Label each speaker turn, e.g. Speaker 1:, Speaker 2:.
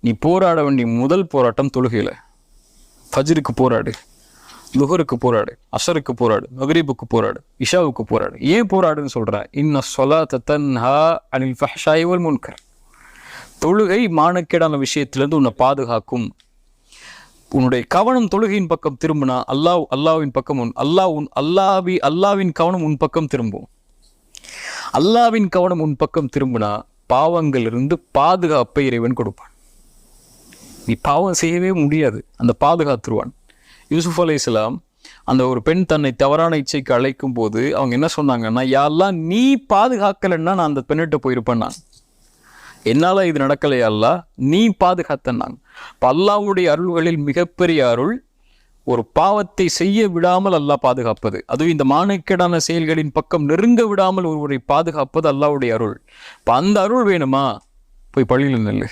Speaker 1: நீ போராட வேண்டிய முதல் போராட்டம் தொழுகையில். ஃபஜ்ருக்கு போராடு, லுஹருக்கு போராடு, அஸருக்கு போராடு, மக்ரிபுக்கு போராடு, இஷாவுக்கு போராடு. ஏன் போராடுன்னு சொல்ற? இன்ன ஸலாத்த தன்ஹா அனில் ஃபஹ்ஷாஇ வல் முன்கர். தொழுகை மானக்கேடான விஷயத்திலிருந்து உன்னை பாதுகாக்கும். உன்னுடைய கவனம் தொழுகையின் பக்கம் திரும்பினா அல்லாவின் பக்கம் அல்லாவின் கவனம் உன் பக்கம் திரும்பும். அல்லாவின் கவனம் உன் பக்கம் திரும்பினா பாவங்களிலிருந்து பாதுகாப்பை இறைவன் கொடுப்பான். நீ பாவம் செய்யவே முடியாது, அந்த பாதுகாத்துருவான். யூசுப் அலைஹிஸ்ஸலாம் அந்த ஒரு பெண் தன்னை தவறான இச்சைக்கு அழைக்கும் போது அவங்க என்ன சொன்னாங்கன்னா, யா அல்லாஹ் நீ பாதுகாக்கலைன்னா நான் அந்த பெண்ணிட்ட போயிருப்பேன், நான் என்னால் இது நடக்கலையா அல்லாஹ், நீ பாதுகாத்தன்னாங்க. இப்போ அல்லாஹ்வுடைய அருள்களில் மிகப்பெரிய அருள் ஒரு பாவத்தை செய்ய விடாமல் அல்லாஹ் பாதுகாப்பது. அதுவும் இந்த மானக்கேடான செயல்களின் பக்கம் நெருங்க விடாமல் ஒருவரை பாதுகாப்பது அல்லாஹ்வுடைய அருள். இப்போ அந்த அருள் வேணுமா? போய் பள்ளியில் நெல்லு.